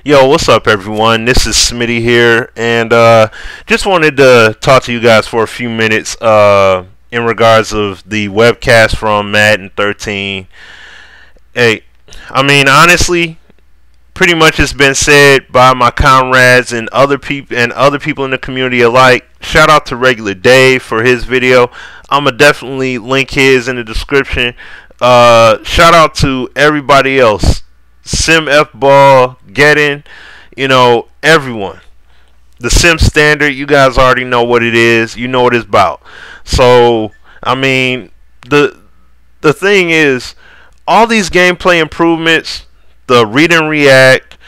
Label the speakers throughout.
Speaker 1: Yo, what's up, everyone? This is Smitty here, and just wanted to talk to you guys for a few minutes in regards of the webcast from Madden 13. Hey, I mean, honestly, pretty much it's been said by my comrades and other people in the community alike. Shout out to Regular Dave for his video. I'ma definitely link his in the description. Shout out to everybody else. Sim F Ball, Getting, everyone. The Sim Standard, you guys already know what it is. You know what it's about. So, I mean, the thing is, all these gameplay improvements, the read and react,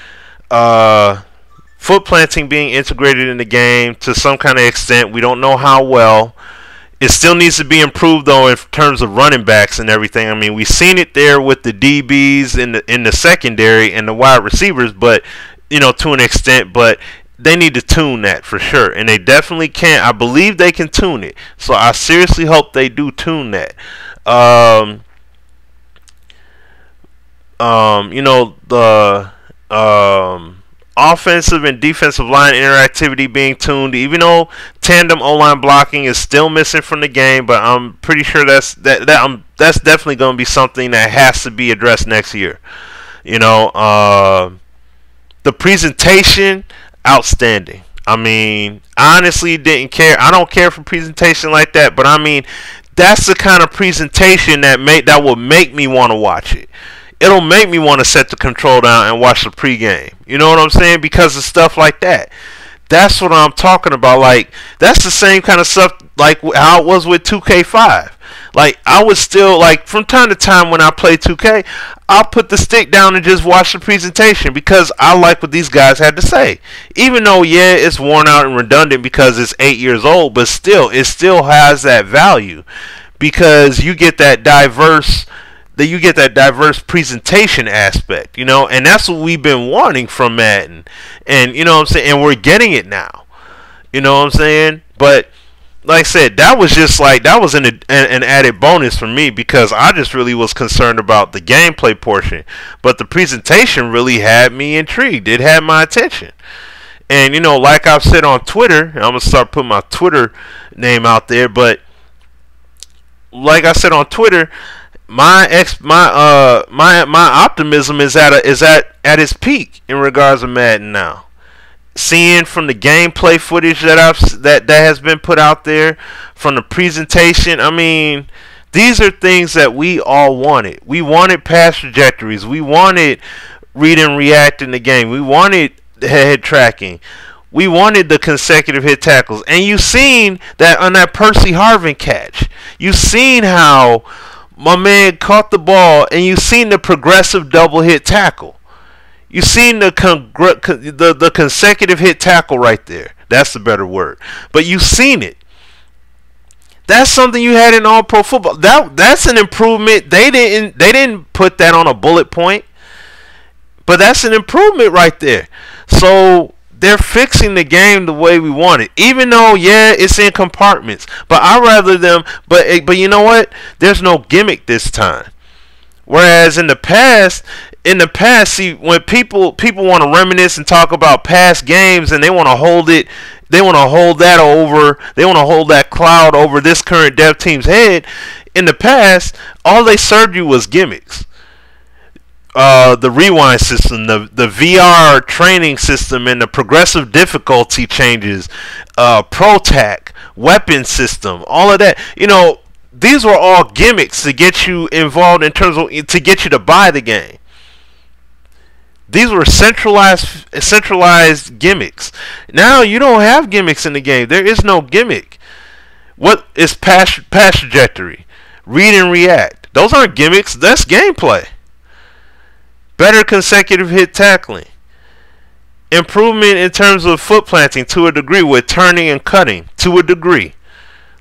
Speaker 1: foot planting being integrated in the game to some kind of extent. We don't know how well. It still needs to be improved though in terms of running backs and everything. I mean, we've seen it there with the DBs in the secondary and the wide receivers, but to an extent. But they need to tune that for sure, and they definitely can. I believe they can tune it. So I seriously hope they do tune that. The offensive and defensive line interactivity being tuned, even though tandem O-line blocking is still missing from the game, but I'm pretty sure that's definitely going to be something that has to be addressed next year. The presentation, outstanding. I mean, I honestly didn't care. I don't care for presentation like that, but I mean, that's the kind of presentation that would make me want to watch it. It'll make me want to set the control down and watch the pregame. You know what I'm saying? Because of stuff like that. That's what I'm talking about. Like, that's the same kind of stuff like how it was with 2K5. Like, I would still, like, from time to time when I play 2K, I'll put the stick down and just watch the presentation because I like what these guys had to say. Even though, yeah, it's worn out and redundant because it's 8 years old, but still, it still has that value because you get that diverse presentation aspect, and that's what we've been wanting from Madden, and what I'm saying, and we're getting it now, what I'm saying. But like I said, that was an added bonus for me because I just really was concerned about the gameplay portion, but the presentation really had me intrigued. It had my attention, and like I've said on Twitter, and I'm gonna start putting my Twitter name out there, but like I said on Twitter, my optimism is at its peak in regards to Madden now. Seeing from the gameplay footage that has been put out there, from the presentation, I mean, these are things that we all wanted. We wanted pass trajectories. We wanted read and react in the game. We wanted head tracking. We wanted the consecutive hit tackles. And you've seen that on that Percy Harvin catch. You've seen how my man caught the ball, and you've seen the progressive double hit tackle. You've seen the consecutive hit tackle right there. That's the better word. But you've seen it. That's something you had in all pro football. That's an improvement. They didn't put that on a bullet point, but that's an improvement right there. So they're fixing the game the way we want it. Even though, yeah, it's in compartments. But I'd rather them... But you know what? There's no gimmick this time. Whereas in the past, see, when people want to reminisce and talk about past games and they want to hold it... They want to hold that cloud over this current dev team's head. In the past, all they served you was gimmicks. The rewind system, the VR training system, and the progressive difficulty changes, ProTac, weapon system, all of that. These were all gimmicks to get you involved in terms of to get you to buy the game. These were centralized gimmicks. Now you don't have gimmicks in the game. There is no gimmick. What is pass trajectory, read and react? Those aren't gimmicks. That's gameplay. Better consecutive hit tackling. Improvement in terms of foot planting to a degree with turning and cutting to a degree.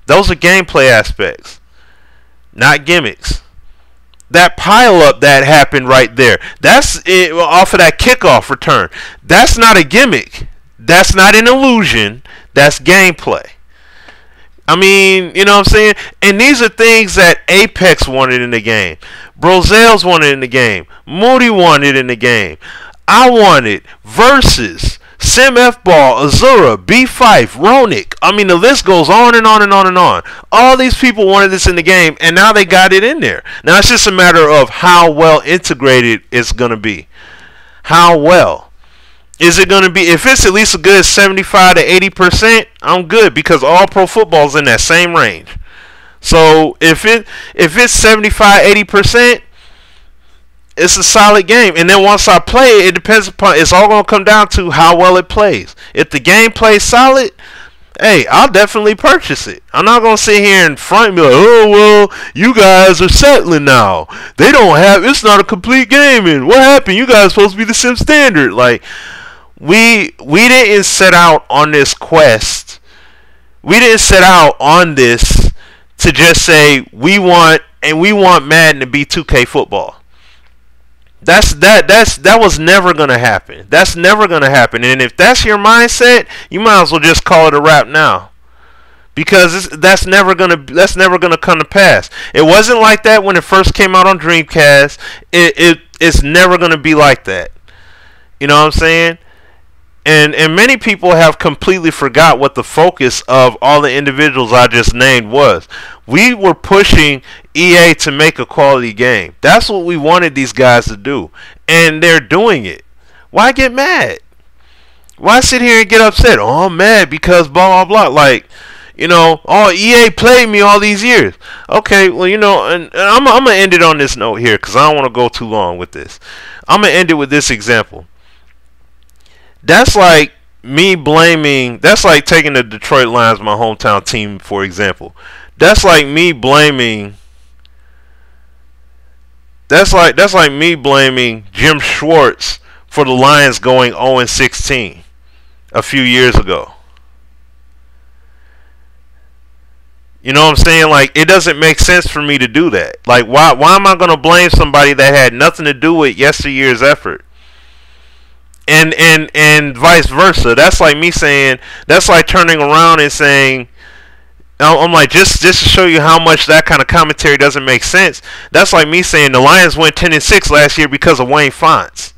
Speaker 1: Those are gameplay aspects, not gimmicks. That pile up that happened right there, that's it, off of that kickoff return. That's not a gimmick. That's not an illusion. That's gameplay. I mean, you know what I'm saying? And these are things that Apex wanted in the game. Brozell's wanted in the game. Moody wanted in the game. I wanted Versus, Sim F Ball, Azura, B Fife, Ronick. I mean, the list goes on and on and on and on. All these people wanted this in the game, and now they got it in there. Now it's just a matter of how well integrated it's going to be. How well. Is it going to be, if it's at least a good 75 to 80%, I'm good, because all pro football is in that same range. So if it's 75, 80%, it's a solid game. And then once I play it, it depends upon, it's all going to come down to how well it plays. If the game plays solid, hey, I'll definitely purchase it. I'm not going to sit here in front and be like, oh, well, you guys are settling now. They don't have, it's not a complete game. And what happened? You guys are supposed to be the Sim standard. Like, we didn't set out on this quest. We didn't set out on this to just say we want Madden to be 2K football. That was never gonna happen. That's never gonna happen. And if that's your mindset, you might as well just call it a wrap now, because that's never gonna come to pass. It wasn't like that when it first came out on Dreamcast. It's never gonna be like that. You know what I'm saying? And many people have completely forgot what the focus of all the individuals I just named was. We were pushing EA to make a quality game. That's what we wanted these guys to do. And they're doing it. Why get mad? Why sit here and get upset? Oh, I'm mad because blah, blah, blah. Like, you know, oh, EA played me all these years. Okay, well, you know, and I'm going to end it on this note here because I don't want to go too long with this. I'm going to end it with this example. That's like me blaming, that's like taking the Detroit Lions, my hometown team, for example. That's like me blaming me blaming Jim Schwartz for the Lions going 0-16 a few years ago. You know what I'm saying? Like, it doesn't make sense for me to do that. Like, why am I going to blame somebody that had nothing to do with yesteryear's effort? And vice versa. That's like me saying, that's like turning around and saying, I'm like, just to show you how much that kind of commentary doesn't make sense. That's like me saying the Lions went 10-6 last year because of Wayne Fonts.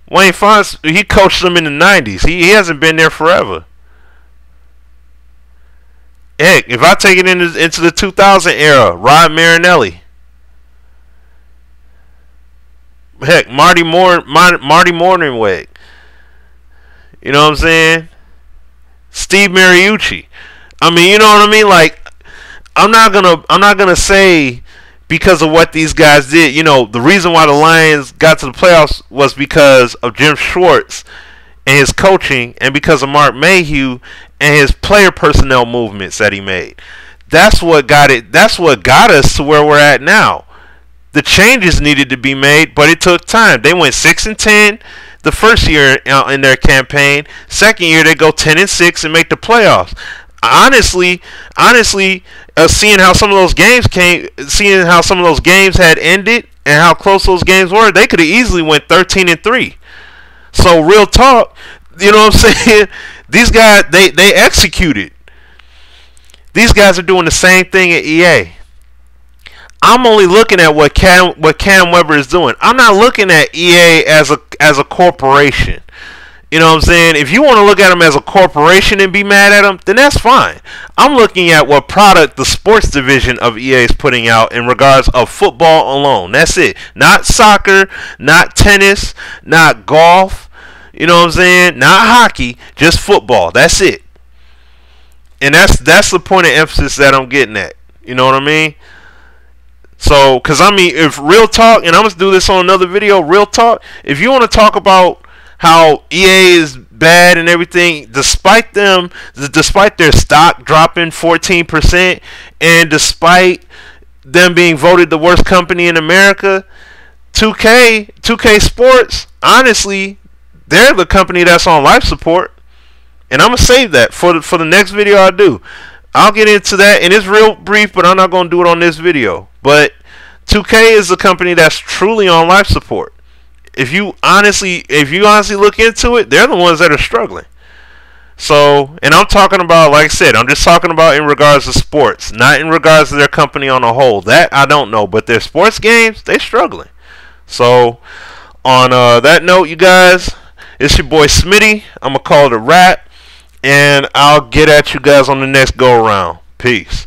Speaker 1: Wayne Fonts, he coached them in the 90s. He hasn't been there forever. Heck, if I take it into the 2000 era, Rod Marinelli. Heck, Marty Morningweg. You know what I'm saying? Steve Mariucci. I mean, you know what I mean? Like, I'm not gonna say because of what these guys did. You know, the reason why the Lions got to the playoffs was because of Jim Schwartz and his coaching, and because of Mark Mayhew and his player personnel movements that he made. That's what got it. That's what got us to where we're at now. The changes needed to be made, but it took time. They went 6-10 the first year in their campaign. Second year, they go 10-6 and make the playoffs. Honestly, seeing how some of those games had ended and how close those games were, they could have easily went 13-3. So real talk, you know what I'm saying? These guys, they executed. These guys are doing the same thing at EA. I'm only looking at what Cam Weber is doing. I'm not looking at EA as a corporation. You know what I'm saying? If you want to look at them as a corporation and be mad at them, then that's fine. I'm looking at what product the sports division of EA is putting out in regards of football alone. That's it. Not soccer, not tennis, not golf. You know what I'm saying? Not hockey, just football. That's it. And that's the point of emphasis that I'm getting at. You know what I mean? So, because I mean, if real talk, and I'm going to do this on another video, real talk, if you want to talk about how EA is bad and everything, despite their stock dropping 14%, and despite them being voted the worst company in America, 2K Sports, honestly, they're the company that's on life support. And I'm going to save that for the next video I do. I'll get into that, and it's real brief, but I'm not going to do it on this video. But 2K is a company that's truly on life support. If you honestly look into it, they're the ones that are struggling. So, and I'm talking about, like I said, I'm just talking about in regards to sports, not in regards to their company on a whole. That I don't know, but their sports games, they're struggling. So, On that note, you guys, it's your boy Smitty. I'm gonna call it a wrap, and I'll get at you guys on the next go around. Peace.